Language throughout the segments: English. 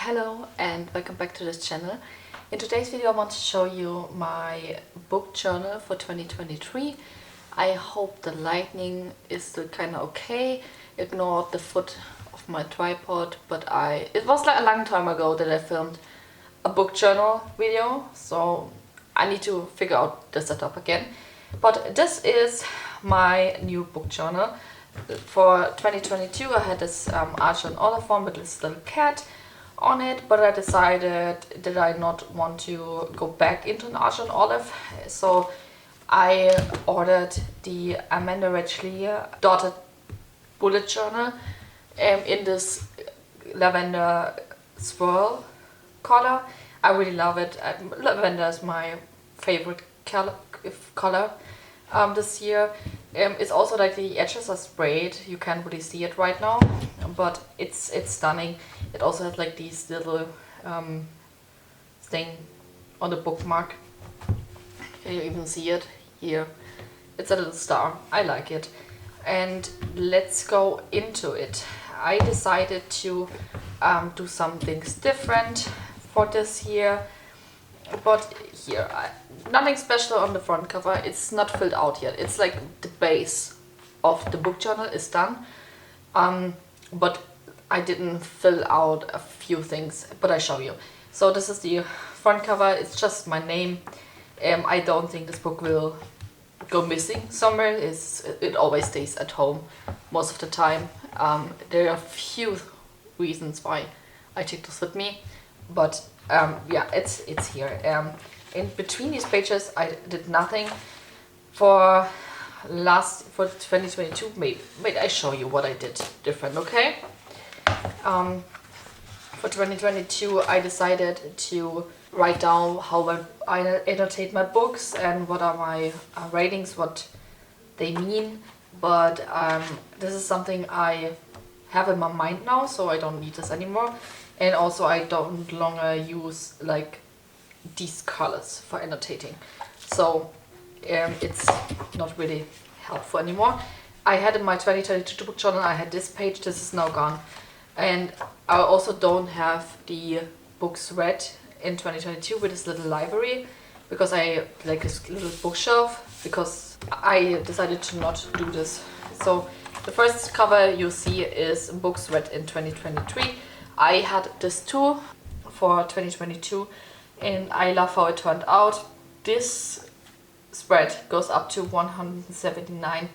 Hello and welcome back to this channel. In today's video I want to show you my book journal for 2023. I hope the lighting is still kind of okay. Ignore the foot of my tripod, but it was like a long time ago that I filmed a book journal video, so I need to figure out the setup again. But this is my new book journal. For 2022 I had this Archer and Olive one with this little cat on it, but I decided that I not want to go back into an Archer and Olive, so I ordered the Amanda Rachley dotted bullet journal in this lavender swirl color. I really love it. Lavender is my favorite color this year. It's also like the edges are sprayed. You can't really see it right now, but it's stunning. It also has like these little thing on the bookmark. Can you even see it here? It's a little star. I like it. And let's go into it. I decided to do some things different for this year, but here nothing special on the front cover. It's not filled out yet. It's like the base of the book journal is done, but I didn't fill out a few things, but I show you. So this is the front cover. It's just my name. I don't think this book will go missing somewhere. It always stays at home most of the time. There are a few reasons why I take this with me, but yeah, it's here. In between these pages I did nothing. For 2022, maybe I show you what I did different, okay? For 2022 I decided to write down how I annotate my books and what are my ratings, what they mean, but this is something I have in my mind now, so I don't need this anymore. And also I don't longer use like these colors for annotating, so it's not really helpful anymore. I had in my 2022 book journal, I had this page. This is now gone. And I also don't have the books read in 2022 with this little library, because I like this little bookshelf, because I decided to not do this. So the first cover you see is books read in 2023. I had this too for 2022 and I love how it turned out. This spread goes up to 179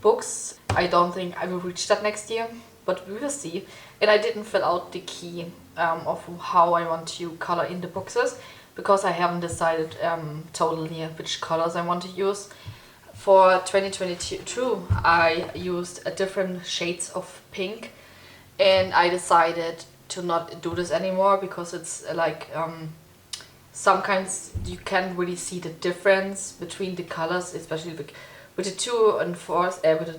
books. I don't think I will reach that next year, but we will see. And I didn't fill out the key of how I want to color in the boxes, because I haven't decided totally which colors I want to use. For 2022 I used different shades of pink, and I decided to not do this anymore because it's like sometimes you can't really see the difference between the colors, especially with the 2 and 4, with the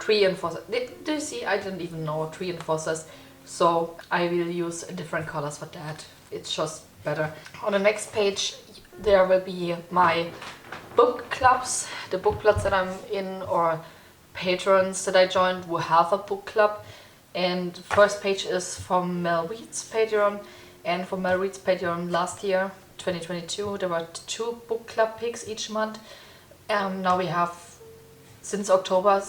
3 and 4. Do you see? I didn't even know 3 and 4 says. So I will use different colors for that. It's just better. On the next page there will be my book clubs, the book clubs that I'm in, or patrons that I joined who have a book club. And the first page is from Mel Reed's Patreon. And for Mel Reed's Patreon last year, 2022, there were 2 book club picks each month. Now we have, since October,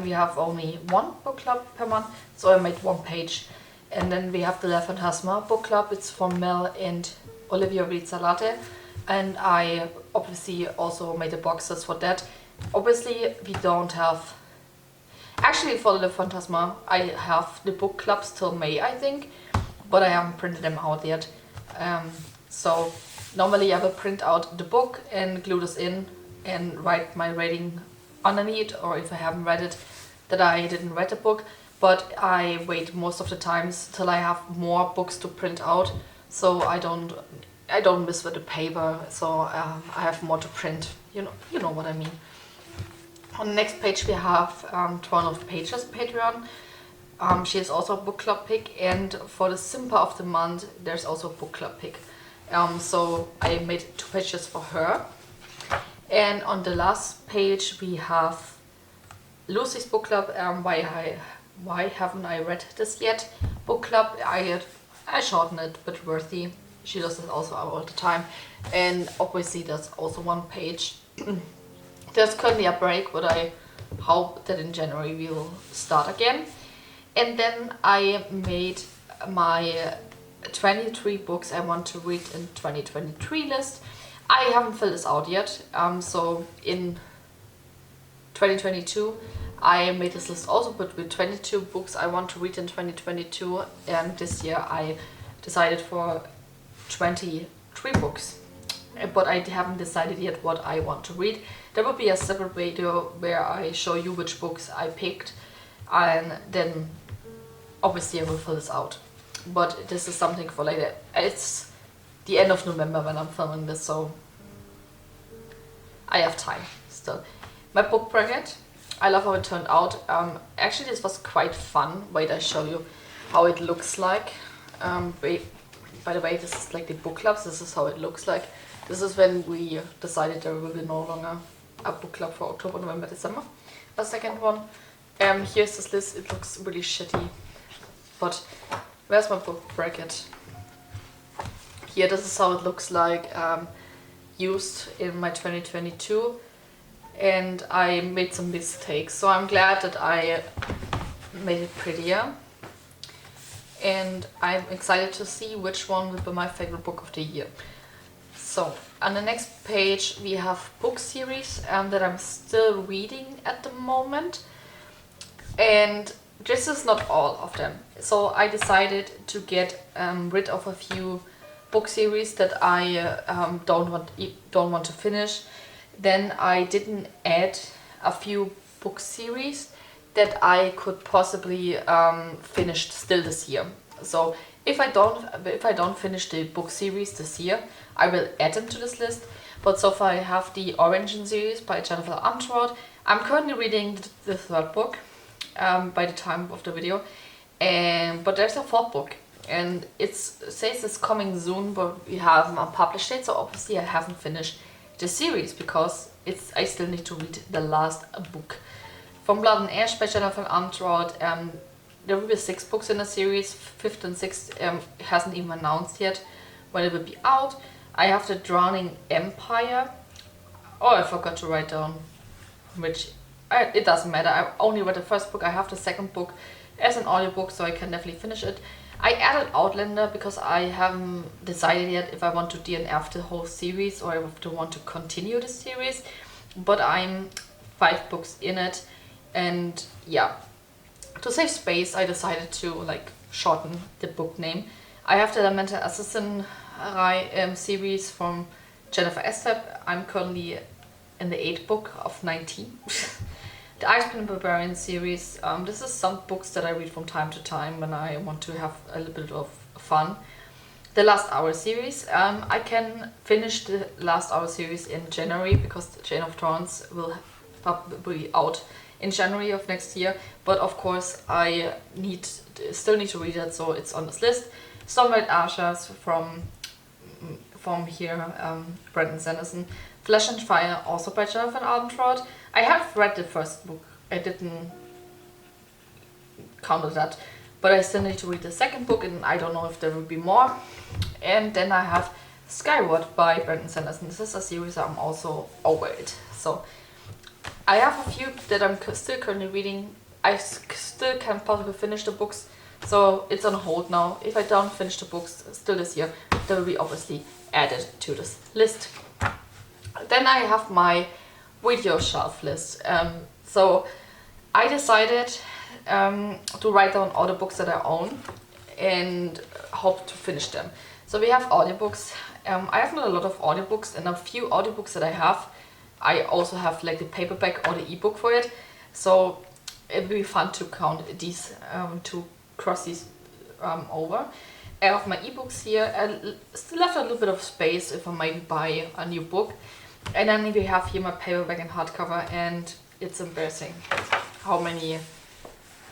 we have only 1 book club per month, so I made 1 page. And then we have the La Fantasma book club. It's from Mel and Olivia Reed-Salate, and I obviously also made the boxes for that. Obviously we don't have, actually for the Fantasma I have the book clubs till May, I think, but I haven't printed them out yet. So normally I will print out the book and glue this in and write my rating underneath, or if I haven't read it, that I didn't read the book. But I wait most of the times till I have more books to print out, so I don't miss with the paper, so I have more to print. You know what I mean. On the next page we have 12 Pages Patreon. She is also a book club pick, and for the Simpa of the month there's also a book club pick. So I made 2 pages for her. And on the last page we have Lucy's book club. Why haven't I read this yet? book club. I shortened it, but worthy. She does it also all the time. And obviously there's also one page. There's currently a break, but I hope that in January we will start again. And then I made my 23 books I want to read in 2023 list. I haven't filled this out yet, so in 2022 I made this list also, but with 22 books I want to read in 2022, and this year I decided for 23 books, but I haven't decided yet what I want to read. There will be a separate video where I show you which books I picked, and then obviously I will fill this out. But this is something for later. It's the end of November when I'm filming this, so I have time still. My book bracket, I love how it turned out. Actually this was quite fun. Wait, I show you how it looks like. By the way, this is like the book clubs. This is how it looks like. This is when we decided there will be no longer a book club for October, November, December. A second one. Here's this list. It looks really shitty, but where's my book bracket? Here, this is how it looks like used in my 2022, and I made some mistakes, so I'm glad that I made it prettier, and I'm excited to see which one will be my favorite book of the year. So on the next page we have book series that I'm still reading at the moment, and this is not all of them. So I decided to get rid of a few book series that I don't want to finish. Then I didn't add a few book series that I could possibly finish still this year. So if I don't finish the book series this year, I will add them to this list. But so far I have the Orange series by Jennifer Armentrout. I'm currently reading the third book by the time of the video, but there's a fourth book, and it says it's coming soon, but we haven't published it, so obviously I haven't finished the series because I still need to read the last book. From Blood and Ash by Jennifer Armentrout, there will be 6 books in the series. 5th and 6th hasn't even announced yet when it will be out. I have the Drowning Empire. Oh, I forgot to write down which. It doesn't matter. I only read the first book. I have the second book as an audiobook, so I can definitely finish it. I added Outlander because I haven't decided yet if I want to DNF the whole series or if I want to continue the series. But I'm 5 books in it, and yeah. To save space, I decided to shorten the book name. I have the Elemental Assassin series from Jennifer Estep. I'm currently in the 8th book of 19. The Icewind Barbarian series. This is some books that I read from time to time when I want to have a little bit of fun. The Last Hour series. I can finish the Last Hour series in January because the Chain of Thorns will probably be out in January of next year. But of course I still need to read it, so it's on this list. Stormlight Archers from here, Brandon Sanderson. Flesh and Fire, also by Jennifer Armentrout. I have read the first book. I didn't count that, but I still need to read the second book, and I don't know if there will be more. And then I have Skyward by Brandon Sanderson. This is a series I'm also over it. So I have a few that I'm still currently reading. I still can't possibly finish the books, so it's on hold now. If I don't finish the books still this year, they will be obviously added to this list. Then I have my video shelf list. So I decided to write down all the books that I own and hope to finish them. So we have audiobooks. I have not a lot of audiobooks, and a few audiobooks that I have, I also have the paperback or the ebook for it. So it will be fun to count these, to cross these over. I have my ebooks here. I still left a little bit of space if I might buy a new book. And then we have here my paperback and hardcover, and it's embarrassing how many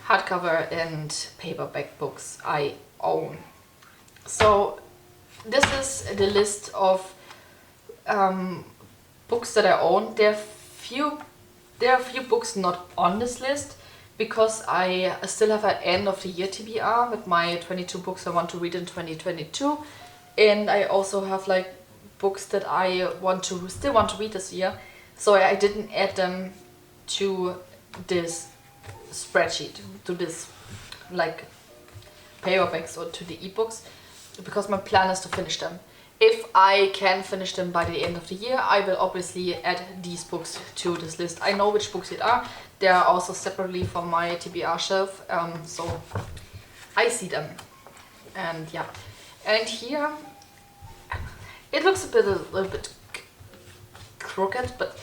hardcover and paperback books I own. So this is the list of books that I own. There are a few books not on this list because I still have an end of the year TBR with my 22 books I want to read in 2022, and I also have like books that I still want to read this year, so I didn't add them to this spreadsheet, to this like paperbacks or to the ebooks, because my plan is to finish them. If I can finish them by the end of the year, I will obviously add these books to this list. I know which books it are. They are also separately from my TBR shelf, so I see them. And yeah, and here it looks a little bit crooked, but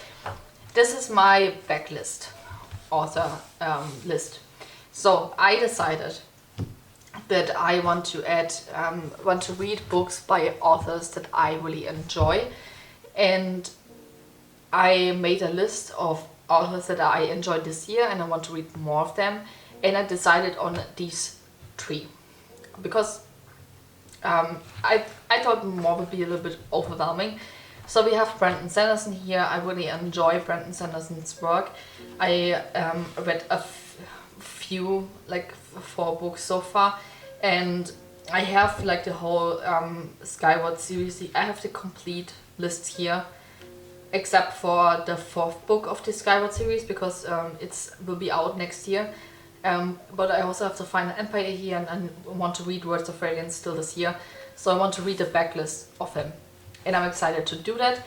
this is my backlist author list. So I decided that I want to read books by authors that I really enjoy, and I made a list of authors that I enjoyed this year and I want to read more of them, and I decided on these 3 because I thought more would be a little bit overwhelming. So we have Brandon Sanderson here. I really enjoy Brandon Sanderson's work. I read a few, like 4 books so far, and I have like the whole Skyward series. I have the complete list here, except for the 4th book of the Skyward series, because it will be out next year. But I also have the Final Empire here, and I want to read Words of Radiance still this year, so I want to read the backlist of him, and I'm excited to do that.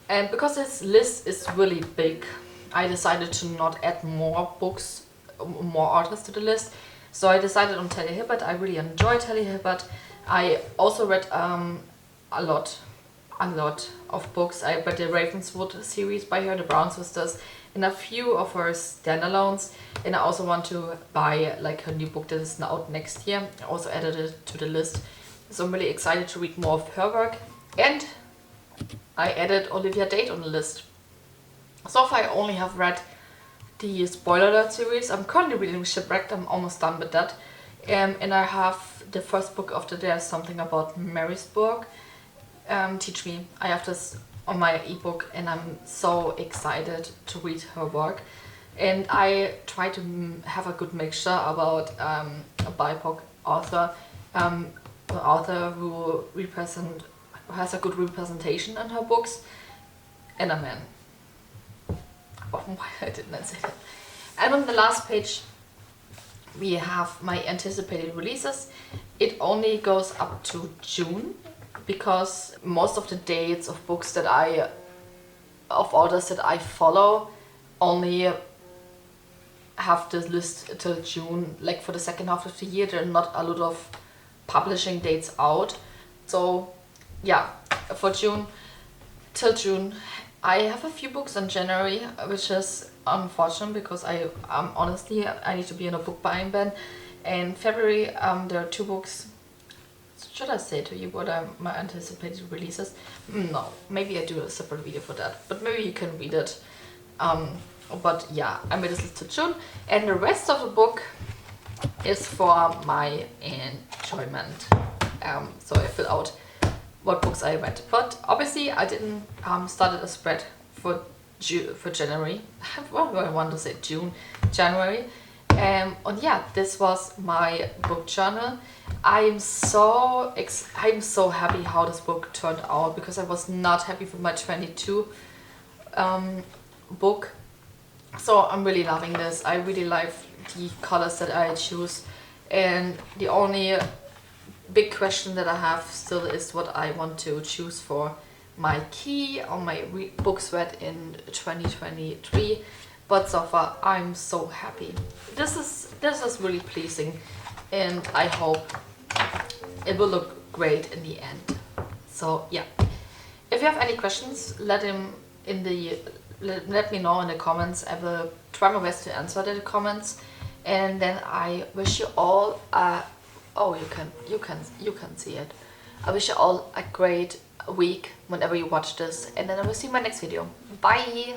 And because this list is really big, I decided to not add more books, more authors to the list. So I decided on Talia Hibbert. I really enjoy Talia Hibbert. I also read a lot of books. I read the Ravenswood series by her, the Brown Sisters, and a few of her standalones. And I also want to buy like her new book that is now out next year. I also added it to the list. So I'm really excited to read more of her work. And I added Olivia Dade on the list. So far I only have read the Spoiler Alert series. I'm currently reading Shipwrecked. I'm almost done with that. And I have the first book of the There's Something About Marysburg. Teach Me. I have this on my ebook, and I'm so excited to read her work. And I try to have a good mixture about a BIPOC author, author who has a good representation in her books, and a man. Oh, why I didn't say that. And on the last page we have my anticipated releases. It only goes up to June, because most of the dates of books that of authors that I follow only have this list till June. Like for the second half of the year, there are not a lot of publishing dates out. So yeah, for June, till June. I have a few books in January, which is unfortunate because honestly I need to be in a book buying ban. In February there are 2 books. Should I say to you what are my anticipated releases? No, maybe I do a separate video for that, but maybe you can read it. But yeah, I made this list to June, and the rest of the book is for my enjoyment. So I fill out what books I read, but obviously I didn't started a spread for January. What do I want to say? January. And yeah, this was my book journal. I'm so happy how this book turned out, because I was not happy with my 22 book. So I'm really loving this. I really like the colors that I choose, and the only big question that I have still is what I want to choose for my key on my books read in 2023. But so far I'm so happy. This is really pleasing, and I hope it will look great in the end. So yeah, if you have any questions, let me know in the comments. I will try my best to answer the comments, and then I wish you all oh, you can see it. I wish you all a great week whenever you watch this, and then I will see you in my next video. Bye!